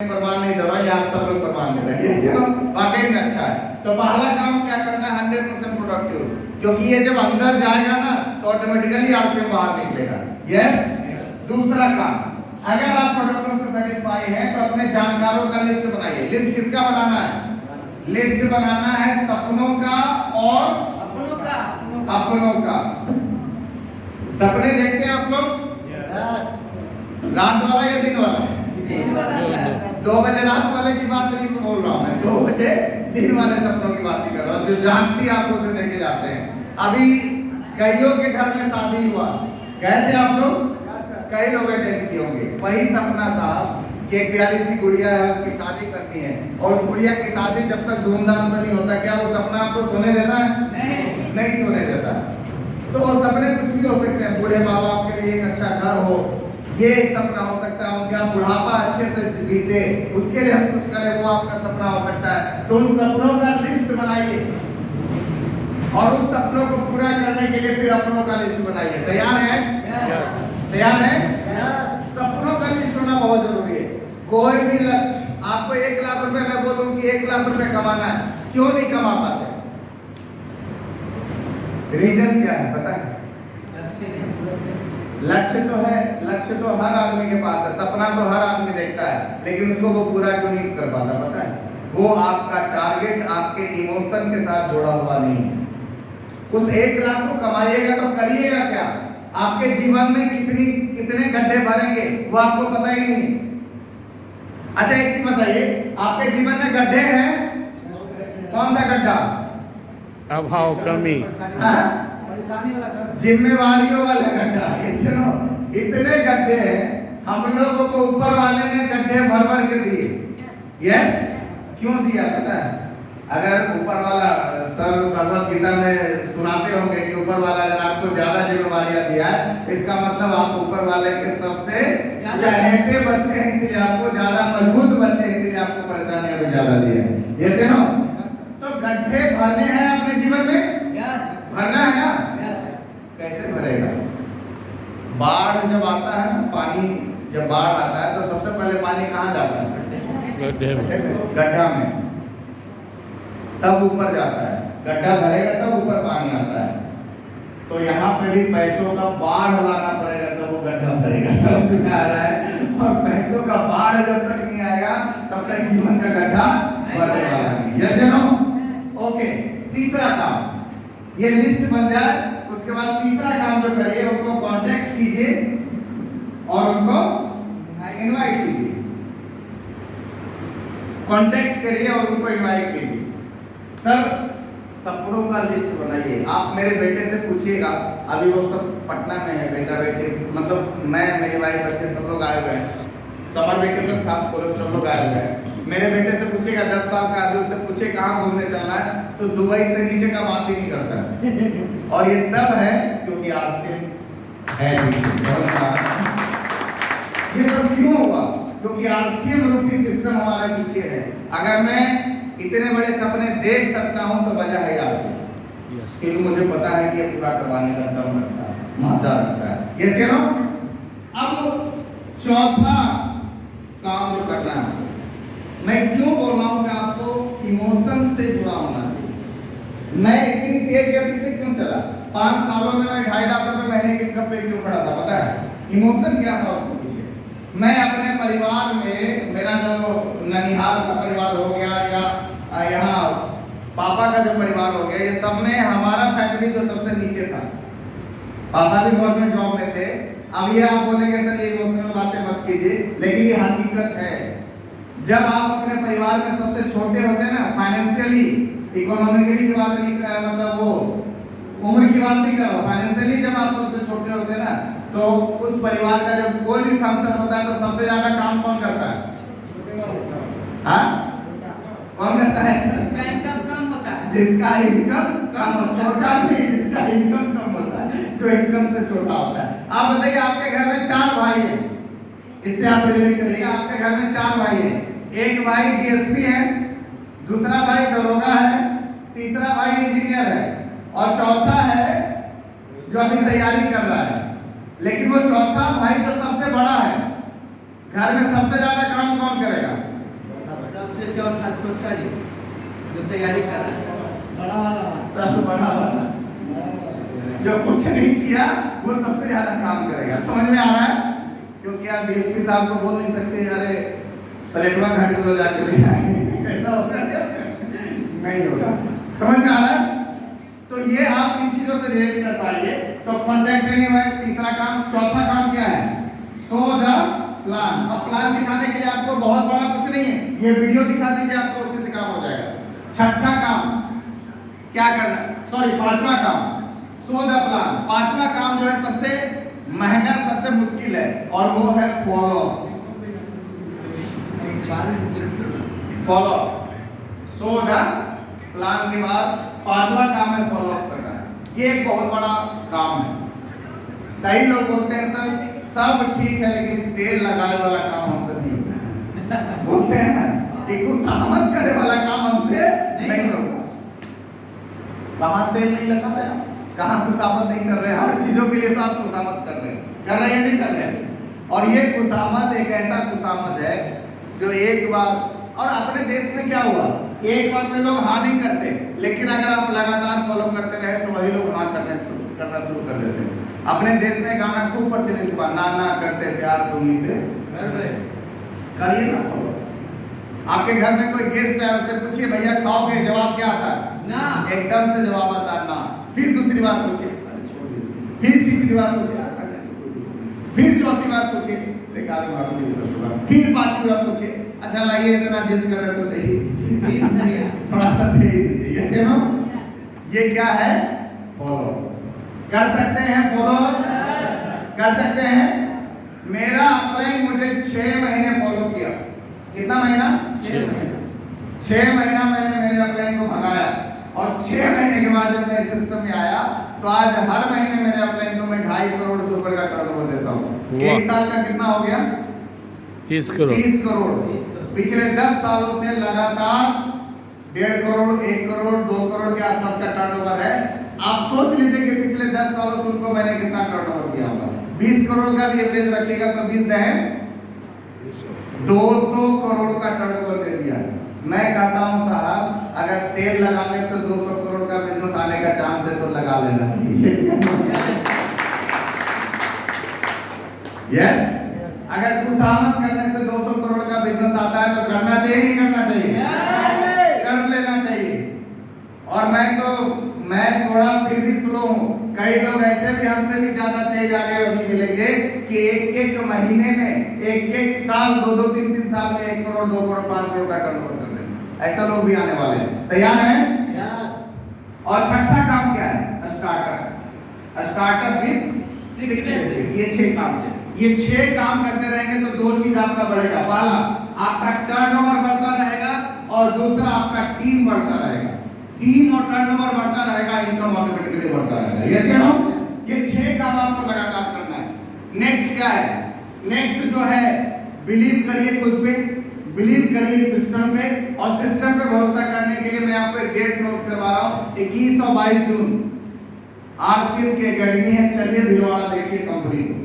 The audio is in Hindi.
प्रमाण नहीं दे रहा, ये आप सब लोग प्रमाण दे रहे हैं, ये वाकई में अच्छा है। तो पहला काम क्या करना है, 100% प्रोडक्टिव, क्योंकि ये जब अंदर जाएगा ना तो ऑटोमेटिकली आरसीएम बाहर निकलेगा। यस। दूसरा काम, अगर आप प्रोडक्टों से सेटिस्फाई हैं तो अपने जानकारों का लिस्ट बनाइए। लिस्ट किसका बनाना है? लिस्ट बनाना है सपनों का और अपनों का। सपने देखते हैं आप लोग? रात वाला या दिन वाला? 2 बजे रात वाले की बात नहीं बोल रहा हूँ मैं, 2 बजे दिन वाले सपनों की बात नहीं कर रहा हूँ, जो जागती आंखों से देखे जाते हैं। अभी कईयों के घर में शादी हुआ, गए थे आप लोग? कई लोग अटेंड किए होंगे। वही सपना साहब कि एक प्यारी सी गुड़िया है, उसकी शादी करनी है, और उस गुड़िया की शादी जब तक धूमधाम से नहीं होता, क्या वो सपना आपको सोने देता है? नहीं सोने देता। तो वो सपने कुछ भी हो सकते हैं। बूढ़े माँ बाप के लिए एक अच्छा घर हो, ये एक सपना हो सकता है। उनका बुढ़ापा अच्छे से बीते, उसके लिए हम कुछ करें, वो आपका सपना हो सकता है। तो उन सपनों का लिस्ट बनाइए और उस सपनों को पूरा करने के लिए फिर अपनों का लिस्ट बनाइए। तैयार है? तैयार है? सपनों का लिस्ट होना बहुत जरूरी है। कोई भी लक्ष्य, आपको 1 लाख रुपए, मैं बोलूं कि 1 लाख रुपए कमाना है, क्यों नहीं कमा पाते? रीजन क्या है पता है? लक्ष्य तो है, लक्ष्य तो हर आदमी के पास है, सपना तो हर आदमी देखता है, लेकिन उसको वो पूरा क्यों नहीं कर पाता पता है? वो आपका टारगेट आपके इमोशन के साथ जुड़ा हुआ नहीं है। उस 1 लाख को कमाइएगा तो करिएगा क्या? आपके जीवन में कितने गड्ढे भरेंगे वो आपको पता ही नहीं। अच्छा एक चीज बताइए, आपके जीवन में गड्ढे हैं? कौन सा गड्ढा? अभाव, कमी, जिम्मेवारियों वाला गड्ढा। इतने गड्ढे हैं, हम लोगों को ऊपर वाले ने गड्ढे भर भर के दिए। यस। क्यों दिया पता है? अगर ऊपर वाला, सर भगवत गीता में सुनाते होंगे कि ऊपर वाला अगर आपको ज्यादा जिम्मेवारियां दिया है, इसका मतलब आप ऊपर वाले के सबसे चहेते बच्चे हैं, इसलिए आपको ज्यादा मजबूत बच्चे हैं, इसलिए आपको परेशानियां भी ज्यादा दी है। ये नो, तो गड्ढे भरने हैं अपने जीवन में, भरना है ना? कैसे भरेगा? बाढ़ जब आता है ना, पानी जब बाढ़ आता है तो सबसे पहले पानी कहाँ जाता है? गड्ढा में, तब ऊपर जाता है। गड्ढा भरेगा तब ऊपर पानी आता है। तो यहाँ पे भी पैसों का बाढ़ लाना पड़ेगा तब वो गड्ढा भरेगा। समझ में आ रहा है? और पैसों का बाढ़ जब तक नहीं आएगा तब तक जीवन का गड्ढा भरने वाला नहीं। यस या नो? ओके। तीसरा काम, ये लिस्ट बन जाए, उसके बाद तीसरा काम जो करिए, उनको कांटेक्ट कीजिए और उनको इनवाइट कीजिए। कांटेक्ट करिए और उनको इनवाइट कीजिए। सर सपनों का लिस्ट बनाइए। आप मेरे बेटे से पूछिएगा, अभी वो सब पटना में है, बेटा बेटे, मतलब मैं, मेरी वाइफ, बच्चे सब लोग आए हुए हैं। समर वेकेशन था, वो लोग सब लोग आए हुए हैं। मेरे बेटे से पूछेगा, 10 साल का आदमी, उससे पूछे कहाँ घूमने चलना है, तो दुबई से नीचे का बात ही नहीं करता। और ये तब है क्योंकि आरसीएम है। ये सब क्यों हुआ? क्योंकि आरसीएम रूपी सिस्टम हमारे पीछे है। अगर मैं इतने बड़े सपने देख सकता हूं तो वजह है आरसीएम, क्योंकि मुझे पता है कि ये पूरा करवाने का दम रखता है, मादा रखता है। ये सुनो, अब चौथा काम जो करना है, मैं क्यों बोल रहा हूं कि आपको इमोशन से जुड़ा होना चाहिए। मैं इतनी तेज गति से क्यों चला? 5 सालों में मैं 2.5 लाख रुपए महीने के इनकम पे क्यों खड़ा था पता है? इमोशन क्या था उसके पीछे? मैं अपने परिवार में, मेरा जो ननिहाल का परिवार हो गया या यहाँ पापा का जो परिवार हो गया, ये सब में हमारा फैमिली जो सबसे नीचे था। पापा भी गवर्नमेंट जॉब में थे। अब ये आप बोलेंगे सर ये इमोशनल बातें मत कीजिए, लेकिन ये हकीकत है। जब आप अपने परिवार में सबसे छोटे होते हैं ना, फाइनेंशियली, इकोनॉमिकली की बात नहीं, मतलब वो उम्र की बात नहीं कर रहा, फाइनेंशियली जब आप सबसे छोटे होते हैं ना, तो उस परिवार का जब कोई भी फंक्शन होता है तो सबसे ज्यादा काम कौन करता है? हाँ, कौन करता है? जिसका इनकम कम होता है, जिसका इनकम कम, छोटा नहीं, जिसका इनकम कम होता है, जो इनकम से छोटा होता है। आप बताइए, आपके घर में 4 भाई हैं, इससे आप रिलेट करिएगा। आपके घर में 4 भाई हैं, एक भाई डीएसपी है, दूसरा भाई दरोगा है, तीसरा भाई इंजीनियर है, और चौथा है जो अभी तैयारी कर रहा है। लेकिन वो चौथा भाई जो सबसे बड़ा है, घर में सबसे ज्यादा काम कौन करेगा? देखिए और हाथ छोटा जी जो तैयारी कर रहा है बड़ा वाला सब बड़ा वाला जो कुछ नहीं किया वो सबसे ज्यादा काम करेगा। समझ में आ रहा है? क्योंकि आप डीएसपी साहब को बोल नहीं सकते अरे प्लेटवा घाट को जाके ले आएंगे, ऐसा होगा क्या? नहीं होगा। समझ में आ रहा है? तो ये आप इन चीजों से रिलेट कर पाएंगे। तो कॉन्टेक्ट एनीवे तीसरा काम। चौथा काम क्या है? Show the plan. अब प्लान दिखाने के लिए आपको बहुत बड़ा कुछ नहीं है, ये वीडियो दिखा दीजिए, आपको उसी से काम हो जाएगा। छठा काम क्या करना? सॉरी, पांचवा काम शो द प्लान। पांचवा काम जो है सबसे महंगा, सबसे मुश्किल है, और वो है follow. Follow show the plan के बाद पांचवा काम है फॉलो अप करना। ये एक बहुत बड़ा काम है। कई लोग बोलते हैं सर सब ठीक है लेकिन तेल लगाने वाला काम हमसे नहीं होता है। बोलते हैं ना कि खुशामद करने वाला काम हमसे नहीं होगा। कहाँ तेल नहीं लगा रहे हैं, कहाँ खुशामद नहीं कर रहे हैं। हर चीजों के लिए तो आप खुशामद कर रहे हैं या नहीं कर रहे हैं। और ये खुशामद एक ऐसा खुशामद है जो एक बार, और अपने देश में क्या हुआ, एक बात में लोग हाँ नहीं करते, लेकिन अगर आप लगातार फॉलो करते रहे तो वही लोग हाँ करना शुरू कर देते हैं। अपने देश में गाना खूब प्रचलित हुआ, ना ना करते प्यार तुम्ही से, करिए ना फॉलो। आपके घर में कोई गेस्ट है, उससे पूछिए भैया खाओगे, जवाब क्या आता है? ना। एकदम से जवाब आता है ना। फिर दूसरी बार पूछिए, फिर तीसरी बार पूछिए, फिर चौथी बार पूछिए, फिर पांचवी बार पूछिए, अच्छा लाइए इतना जिद कर रहे तो दे ही दीजिए, थोड़ा सा दे ही दीजिए। ऐसे ना, ये क्या है? फॉलो कर सकते हैं, फॉलो कर सकते हैं। मेरा अपलाइन मुझे 6 महीने फॉलो किया। कितना महीना? 6 महीना मैंने मेरे अपलाइन को भगाया, और 6 महीने के बाद जब मैं सिस्टम में आया तो आज हर महीने मेरे अपलाइन को मैं 2.5 करोड़ से ऊपर का टर्नओवर देता हूँ। एक साल का कितना हो गया? 30 करोड़। 30 करोड़। पिछले 10 सालों से लगातार 1.5 करोड़, 1 करोड़, 2 करोड़ के आसपास का टर्नओवर है। आप सोच लीजिए कि पिछले 10 सालों से उनको मैंने कितना टर्नओवर किया होगा। 20 करोड़ का भी एवरेज रखिएगा तो 20 दे 200 करोड़ का टर्नओवर दे दिया। मैं कहता हूं साहब अगर तेल लगाने से 200 करोड़ का बिजनेस आने का चांस है तो लगा लेना चाहिए। यस, अगर खुशामद करने से 200 करोड़ का बिजनेस आता है तो करना चाहिए नहीं करना चाहिए? कर लेना चाहिए। और मैं थोड़ा फिर भी स्लो हूँ। कई लोग ऐसे भी हमसे भी ज्यादा तेज आगे अभी मिलेंगे कि एक महीने में, एक साल, 2-2, 3-3 साल में 1 करोड़, 2 करोड़, 5 करोड़ का टर्नओवर कर देंगे। ऐसा लोग भी आने वाले हैं। तैयार हैं? और छठा काम क्या है? स्टार्टअप। Startup with 6 basic. ये 6 काम से, ये 6 काम करते रहेंगे तो 2 चीज आपका बढ़ेगा। पहला, आपका टर्नओवर बढ़ता रहेगा, और दूसरा आपका टीम बढ़ता रहेगा। टीम और टर्नओवर बढ़ता रहेगा, इनकम ऑटोमेटिकली बढ़ता रहेगा। यस या नो? ये 6 काम आपको लगातार करना है। नेक्स्ट क्या है? नेक्स्ट जो है, बिलीव करिए खुद पे, बिलीव करिए सिस्टम पे, और सिस्टम पे भरोसा करने के लिए मैं आपको एक डेट नोट करवा रहा हूँ। 21 और 22 जून आरसीएम की एकेडमी है। चलिए भिलवाड़ा देखिए कंपनी को।